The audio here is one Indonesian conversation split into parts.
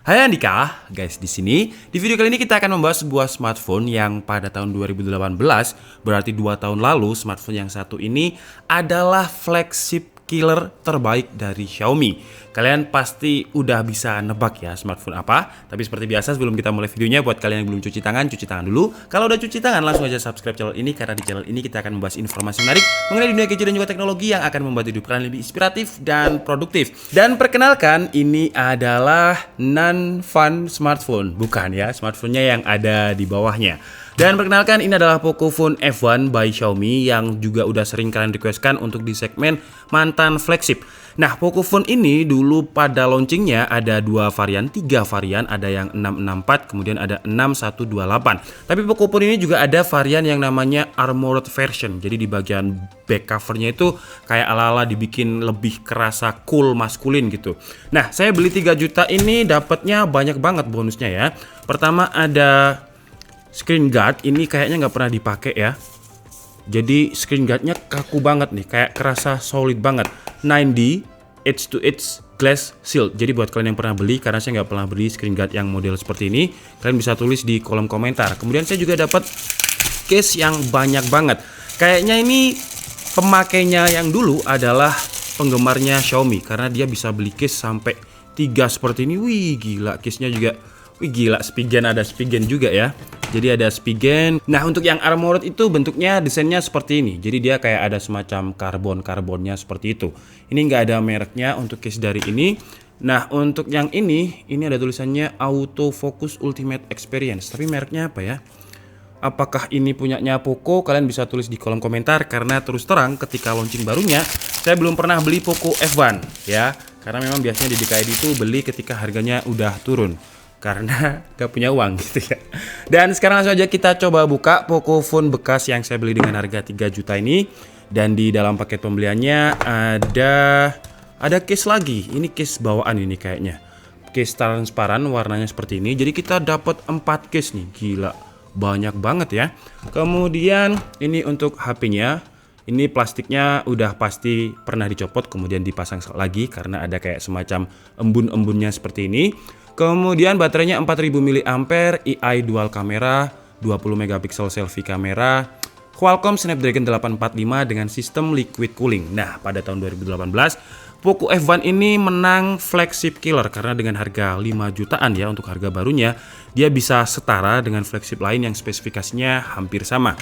Hai Andika, guys di sini. Di video kali ini kita akan membahas sebuah smartphone yang pada tahun 2018, berarti 2 tahun lalu, smartphone yang satu ini adalah flagship killer terbaik dari Xiaomi. Kalian pasti udah bisa nebak ya smartphone apa. Tapi seperti biasa sebelum kita mulai videonya, buat kalian yang belum cuci tangan dulu. Kalau udah cuci tangan langsung aja subscribe channel ini, karena di channel ini kita akan membahas informasi menarik mengenai dunia gadget dan juga teknologi yang akan membuat hidup kalian lebih inspiratif dan produktif. Dan perkenalkan, ini adalah non-fun smartphone, bukan ya smartphone-nya yang ada di bawahnya. Dan perkenalkan, ini adalah Pocophone F1 by Xiaomi yang juga udah sering kalian requestkan untuk di segmen mantan flagship. Nah, Pocophone ini dulu pada launchingnya ada 3 varian, ada yang 664, kemudian ada 6128. Tapi Pocophone ini juga ada varian yang namanya Armored version. Jadi di bagian back covernya itu kayak ala-ala dibikin lebih kerasa cool maskulin gitu. Nah, saya beli 3 juta ini dapatnya banyak banget bonusnya ya. Pertama ada screen guard, ini kayaknya nggak pernah dipakai ya. Jadi screen guardnya kaku banget nih, kayak kerasa solid banget. 9D edge to edge glass shield. Jadi buat kalian yang pernah beli, karena saya nggak pernah beli screen guard yang model seperti ini, kalian bisa tulis di kolom komentar. Kemudian saya juga dapat case yang banyak banget. Kayaknya ini pemakainya yang dulu adalah penggemarnya Xiaomi, karena dia bisa beli case sampai 3 seperti ini. Wih gila, case-nya juga. Wih gila, spigen, ada spigen juga ya. Jadi ada spigen. Nah, untuk yang armored itu bentuknya desainnya seperti ini. Jadi dia kayak ada semacam karbonnya seperti itu. Ini nggak ada mereknya untuk case dari ini. Nah, untuk yang ini ada tulisannya Auto Focus Ultimate Experience. Tapi mereknya apa ya? Apakah ini punyanya Poco? Kalian bisa tulis di kolom komentar, karena terus terang ketika launching barunya saya belum pernah beli Poco F1 ya. Karena memang biasanya di DKID itu beli ketika harganya udah turun, karena gak punya uang gitu ya. Dan sekarang langsung aja kita coba buka Pocophone bekas yang saya beli dengan harga 3 juta ini. Dan di dalam paket pembeliannya ada case lagi. Ini case bawaan ini kayaknya. Case transparan, warnanya seperti ini. Jadi kita dapat 4 case nih. Gila, banyak banget ya. Kemudian ini untuk HP-nya. Ini plastiknya udah pasti pernah dicopot kemudian dipasang lagi, karena ada kayak semacam embun-embunnya seperti ini. Kemudian baterainya 4000 mAh, AI dual kamera, 20 megapiksel selfie kamera, Qualcomm Snapdragon 845 dengan sistem liquid cooling. Nah, pada tahun 2018, Poco F1 ini menang flagship killer, karena dengan harga 5 jutaan ya untuk harga barunya, dia bisa setara dengan flagship lain yang spesifikasinya hampir sama.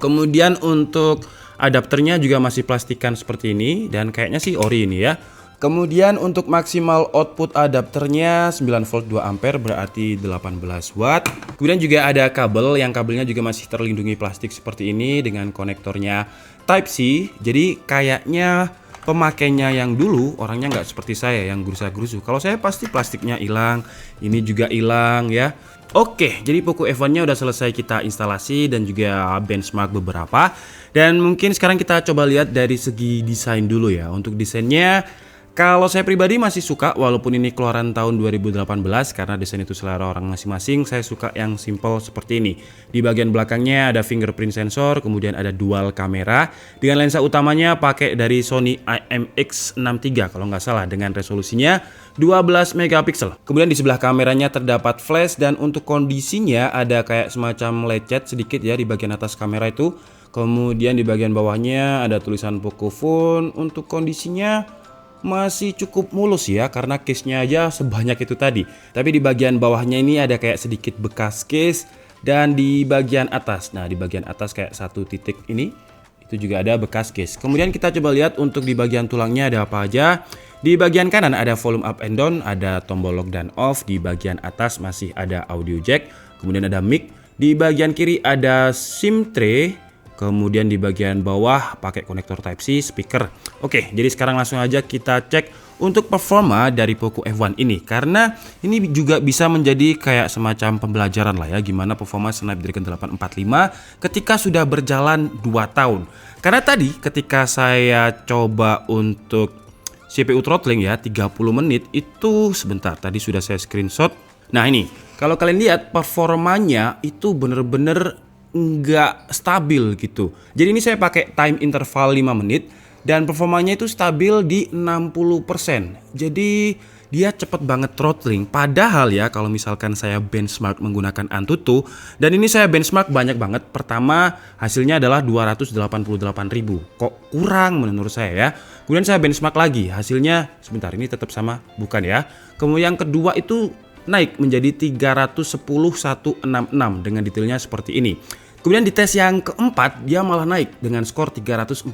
Kemudian untuk adapternya juga masih plastikan seperti ini, dan kayaknya sih ori ini ya. Kemudian untuk maksimal output adapternya 9 volt 2 ampere, berarti 18 watt. Kemudian juga ada kabel, yang kabelnya juga masih terlindungi plastik seperti ini dengan konektornya Type C. Jadi kayaknya pemakainya yang dulu orangnya nggak seperti saya yang gerusa-gerusu. Kalau saya pasti plastiknya hilang, ini juga hilang ya. Oke, jadi Poco F1-nya udah selesai kita instalasi dan juga benchmark beberapa. Dan mungkin sekarang kita coba lihat dari segi desain dulu ya. Untuk desainnya, kalau saya pribadi masih suka, walaupun ini keluaran tahun 2018, karena desain itu selera orang masing-masing, saya suka yang simple seperti ini. Di bagian belakangnya ada fingerprint sensor, kemudian ada dual kamera, dengan lensa utamanya pakai dari Sony IMX63 kalau nggak salah, dengan resolusinya 12 megapiksel. Kemudian di sebelah kameranya terdapat flash, dan untuk kondisinya ada kayak semacam lecet sedikit ya di bagian atas kamera itu. Kemudian di bagian bawahnya ada tulisan Pocophone. Untuk kondisinya masih cukup mulus ya, karena case-nya aja sebanyak itu tadi. Tapi di bagian bawahnya ini ada kayak sedikit bekas case, dan di bagian atas, nah di bagian atas kayak satu titik ini, itu juga ada bekas case. Kemudian kita coba lihat untuk di bagian tulangnya ada apa aja. Di bagian kanan ada volume up and down, ada tombol lock dan off. Di bagian atas masih ada audio jack, kemudian ada mic. Di bagian kiri ada SIM tray. Kemudian di bagian bawah pakai konektor Type-C, speaker. Oke, jadi sekarang langsung aja kita cek untuk performa dari Poco F1 ini. Karena ini juga bisa menjadi kayak semacam pembelajaran lah ya, gimana performa Snapdragon 845 ketika sudah berjalan 2 tahun. Karena tadi ketika saya coba untuk CPU throttling ya, 30 menit itu sebentar. Tadi sudah saya screenshot. Nah ini, kalau kalian lihat performanya itu bener-bener nggak stabil gitu. Jadi ini saya pakai time interval 5 menit dan performanya itu stabil di 60%. Jadi dia cepet banget throttling. Padahal ya kalau misalkan saya benchmark menggunakan Antutu, dan ini saya benchmark banyak banget. Pertama hasilnya adalah 288.000. Kok kurang menurut saya ya. Kemudian saya benchmark lagi, hasilnya sebentar ini tetap sama, bukan ya. Kemudian yang kedua itu naik menjadi 310.166 dengan detailnya seperti ini. Kemudian di tes yang keempat dia malah naik dengan skor 341.559.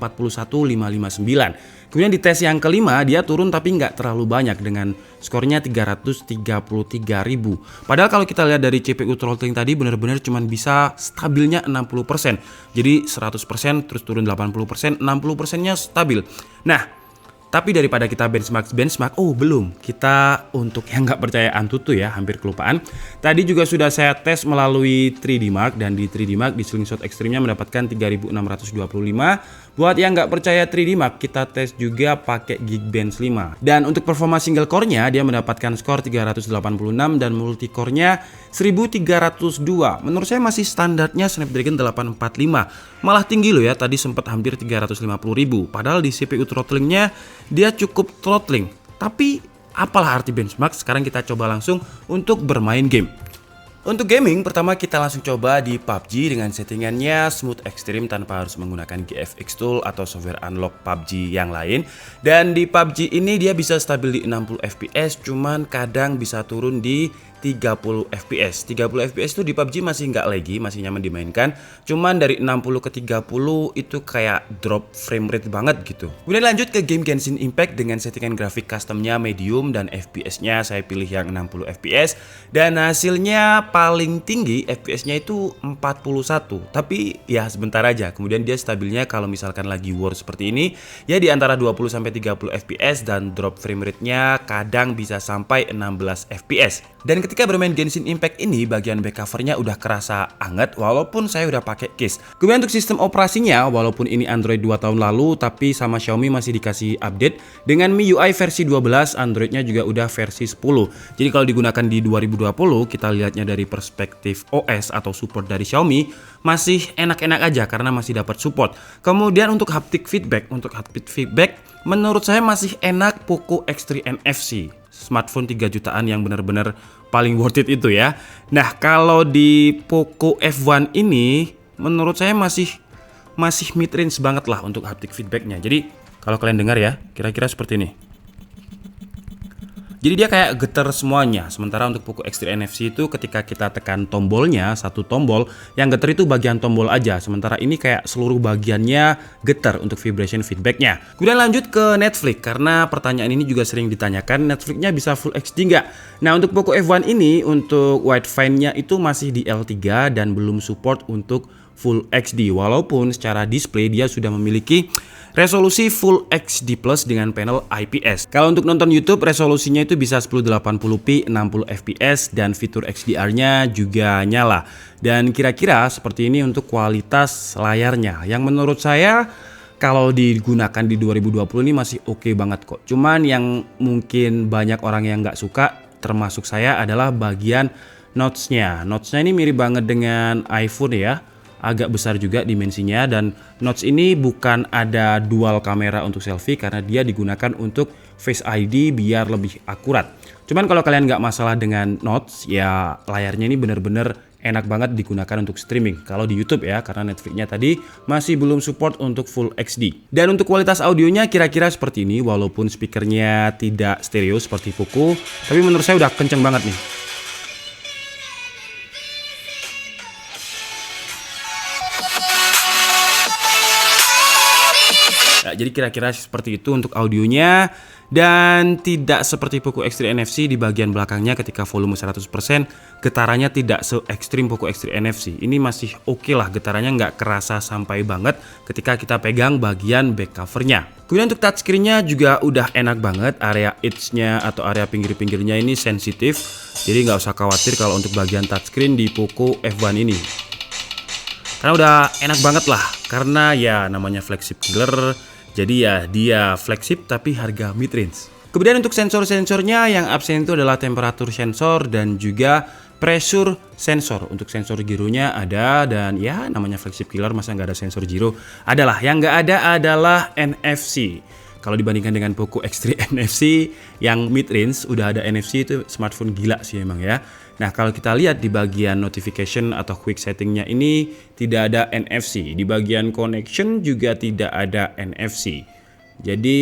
Kemudian di tes yang kelima dia turun tapi nggak terlalu banyak dengan skornya 333.000. Padahal kalau kita lihat dari CPU throttling tadi benar-benar cuman bisa stabilnya 60%. Jadi 100% terus turun 80%, 60%-nya stabil. Nah, tapi daripada kita benchmark, oh belum. Kita untuk yang nggak percaya Antutu ya, hampir kelupaan. Tadi juga sudah saya tes melalui 3D Mark, dan di 3D Mark di Slingshot Extreme-nya mendapatkan 3.625. Buat yang nggak percaya 3D Mark, kita tes juga pakai Geekbench 5. Dan untuk performa single core-nya dia mendapatkan skor 386 dan multi core-nya 1302. Menurut saya masih standarnya Snapdragon 845. Malah tinggi loh ya, tadi sempat hampir 350.000. Padahal di CPU throttling-nya dia cukup throttling. Tapi apalah arti benchmark? Sekarang kita coba langsung untuk bermain game. Untuk gaming, pertama kita langsung coba di PUBG dengan settingannya Smooth Extreme tanpa harus menggunakan GFX Tool atau software unlock PUBG yang lain. Dan di PUBG ini dia bisa stabil di 60 fps, cuman kadang bisa turun di 30 fps. 30 fps itu di PUBG masih nggak laggy, masih nyaman dimainkan. Cuman dari 60 ke 30 itu kayak drop frame rate banget gitu. Kemudian lanjut ke game Genshin Impact dengan settingan grafik customnya medium dan fps-nya saya pilih yang 60 fps. Dan hasilnya paling tinggi fps-nya itu 41. Tapi ya sebentar aja. Kemudian dia stabilnya kalau misalkan lagi war seperti ini ya di antara 20 sampai 30 fps dan drop frame rate-nya kadang bisa sampai 16 fps. Dan ketika bermain Genshin Impact ini bagian back covernya udah kerasa anget walaupun saya udah pakai case. Kemudian untuk sistem operasinya, walaupun ini Android 2 tahun lalu tapi sama Xiaomi masih dikasih update dengan MIUI versi 12, Androidnya juga udah versi 10. Jadi kalau digunakan di 2020 kita lihatnya dari perspektif OS atau support dari Xiaomi masih enak-enak aja karena masih dapat support. Kemudian untuk haptic feedback, menurut saya masih enak Poco X3 NFC. Smartphone 3 jutaan yang benar-benar paling worth it itu ya. Nah, kalau di Poco F1 ini menurut saya masih mid range banget lah untuk haptic feedbacknya. Jadi kalau kalian dengar ya, kira-kira seperti ini. Jadi dia kayak getar semuanya. Sementara untuk Poco X3 NFC itu ketika kita tekan tombolnya, satu tombol, yang getar itu bagian tombol aja. Sementara ini kayak seluruh bagiannya getar untuk vibration feedbacknya. Kemudian lanjut ke Netflix, karena pertanyaan ini juga sering ditanyakan, Netflixnya bisa Full HD nggak? Nah untuk Poco F1 ini, untuk wideframe-nya itu masih di L3 dan belum support untuk Full HD. Walaupun secara display dia sudah memiliki resolusi Full HD Plus dengan panel IPS. Kalau untuk nonton YouTube resolusinya itu bisa 1080p 60 fps dan fitur XDR-nya juga nyala. Dan kira-kira seperti ini untuk kualitas layarnya yang menurut saya kalau digunakan di 2020 ini masih oke banget kok. Cuman yang mungkin banyak orang yang nggak suka termasuk saya adalah bagian notch-nya. Notch-nya ini mirip banget dengan iPhone ya. Agak besar juga dimensinya, dan notch ini bukan ada dual kamera untuk selfie karena dia digunakan untuk Face ID biar lebih akurat. Cuman kalau kalian nggak masalah dengan notch ya layarnya ini bener-bener enak banget digunakan untuk streaming kalau di YouTube ya, karena Netflixnya tadi masih belum support untuk Full HD. Dan untuk kualitas audionya kira-kira seperti ini, walaupun speakernya tidak stereo seperti Poco, tapi menurut saya udah kenceng banget nih. Jadi kira-kira seperti itu untuk audionya, dan tidak seperti Poco X3 NFC di bagian belakangnya ketika volume 100% getarannya tidak se ekstrim Poco X3 NFC. Ini masih oke lah, getarannya nggak kerasa sampai banget ketika kita pegang bagian back covernya. Kemudian untuk touchscreen-nya juga udah enak banget, area edge-nya atau area pinggir-pinggirnya ini sensitif, jadi nggak usah khawatir kalau untuk bagian touchscreen di Poco F1 ini. Karena udah enak banget lah, karena ya namanya flagship killer. Jadi ya dia flagship tapi harga mid range. Kemudian untuk sensor-sensornya yang absen itu adalah temperatur sensor dan juga pressure sensor. Untuk sensor gironya ada, dan ya namanya flagship killer masa nggak ada sensor giro. Adalah yang nggak ada adalah NFC. Kalau dibandingkan dengan Poco X3 NFC yang mid range udah ada NFC, itu smartphone gila sih emang ya. Nah, kalau kita lihat di bagian notification atau quick settingnya ini tidak ada NFC. Di bagian connection juga tidak ada NFC. Jadi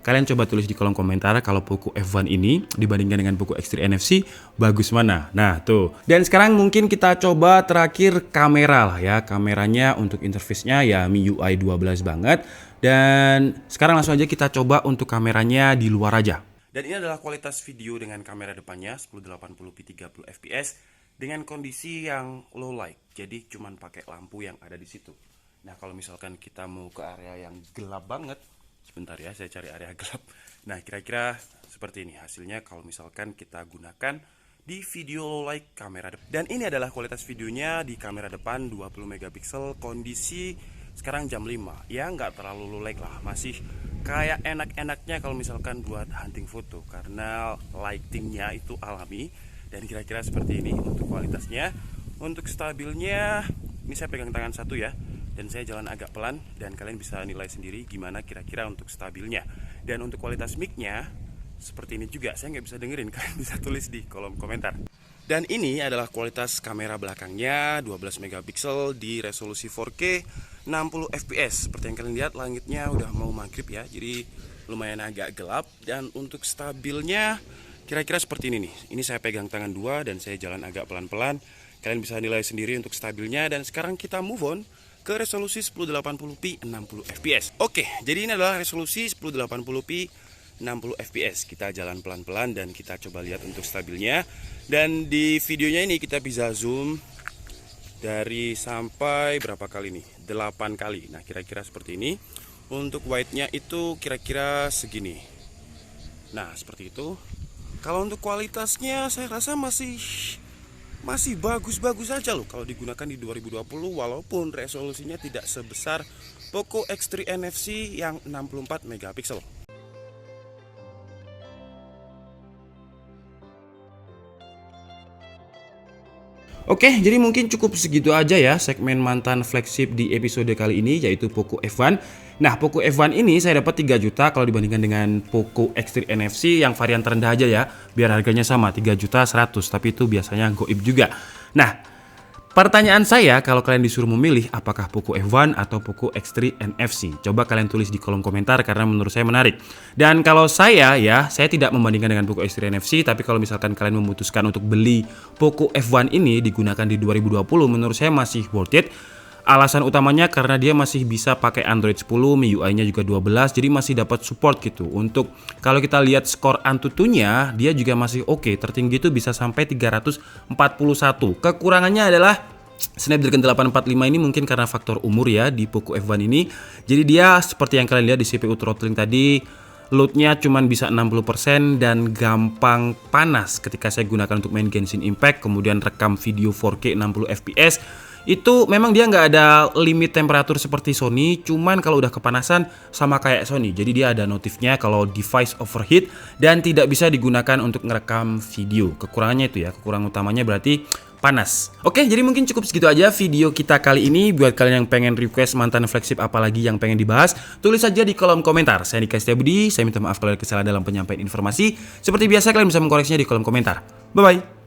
kalian coba tulis di kolom komentar kalau Poco F1 ini dibandingkan dengan Poco X3 NFC bagus mana. Nah tuh. Dan sekarang mungkin kita coba terakhir kamera lah ya. Kameranya untuk interface-nya ya MIUI 12 banget. Dan sekarang langsung aja kita coba untuk kameranya di luar aja. Dan ini adalah kualitas video dengan kamera depannya 1080p 30 fps dengan kondisi yang low light. Jadi cuman pakai lampu yang ada di situ. Nah, kalau misalkan kita mau ke area yang gelap banget, sebentar ya, saya cari area gelap. Nah, kira-kira seperti ini hasilnya kalau misalkan kita gunakan di video low light kamera depan. Dan ini adalah kualitas videonya di kamera depan 20 megapiksel, kondisi sekarang jam 5. Ya nggak terlalu low light lah, masih kayak enak-enaknya kalau misalkan buat hunting foto karena lightingnya itu alami. Dan kira-kira seperti ini untuk kualitasnya. Untuk stabilnya ini saya pegang tangan satu ya, dan saya jalan agak pelan dan kalian bisa nilai sendiri gimana kira-kira untuk stabilnya. Dan untuk kualitas mic-nya seperti ini juga, saya nggak bisa dengerin, kalian bisa tulis di kolom komentar. Dan ini adalah kualitas kamera belakangnya 12 megapiksel di resolusi 4K 60 fps. Seperti yang kalian lihat langitnya udah mau maghrib ya, jadi lumayan agak gelap. Dan untuk stabilnya kira-kira seperti ini nih. Ini saya pegang tangan dua dan saya jalan agak pelan-pelan. Kalian bisa nilai sendiri untuk stabilnya. Dan sekarang kita move on ke resolusi 1080p 60 fps. Oke, jadi ini adalah resolusi 1080p 60 fps. Kita jalan pelan-pelan dan kita coba lihat untuk stabilnya. Dan di videonya ini kita bisa zoom dari sampai berapa kali nih? 8 kali. Nah, kira-kira seperti ini. Untuk wide-nya itu kira-kira segini. Nah, seperti itu. Kalau untuk kualitasnya saya rasa masih bagus-bagus aja loh kalau digunakan di 2020, walaupun resolusinya tidak sebesar Poco X3 NFC yang 64 megapiksel. Oke, jadi mungkin cukup segitu aja ya segmen mantan flagship di episode kali ini, yaitu Poco F1. Nah, Poco F1 ini saya dapat 3 juta kalau dibandingkan dengan Poco X3 NFC yang varian terendah aja ya, biar harganya sama 3.100.000, tapi itu biasanya goib juga. Nah, pertanyaan saya kalau kalian disuruh memilih apakah Poco F1 atau Poco X3 NFC, coba kalian tulis di kolom komentar karena menurut saya menarik. Dan kalau saya tidak membandingkan dengan Poco X3 NFC, tapi kalau misalkan kalian memutuskan untuk beli Poco F1 ini digunakan di 2020, menurut saya masih worth it. Alasan utamanya karena dia masih bisa pakai Android 10, MIUI-nya juga 12, jadi masih dapat support gitu. Untuk kalau kita lihat skor Antutunya, dia juga masih oke. Tertinggi itu bisa sampai 341. Kekurangannya adalah Snapdragon 845 ini mungkin karena faktor umur ya di Poco F1 ini. Jadi dia seperti yang kalian lihat di CPU throttling tadi, loadnya cuma bisa 60% dan gampang panas ketika saya gunakan untuk main Genshin Impact, kemudian rekam video 4K 60 fps. Itu memang dia nggak ada limit temperatur seperti Sony, cuman kalau udah kepanasan sama kayak Sony. Jadi dia ada notifnya kalau device overheat dan tidak bisa digunakan untuk ngerekam video. Kekurangannya itu ya, kekurangan utamanya berarti panas. Oke, jadi mungkin cukup segitu aja video kita kali ini. Buat kalian yang pengen request mantan flagship apalagi yang pengen dibahas, tulis aja di kolom komentar. Saya Dika Setiabudi, saya minta maaf kalau ada kesalahan dalam penyampaian informasi. Seperti biasa kalian bisa mengkoreksinya di kolom komentar. Bye-bye.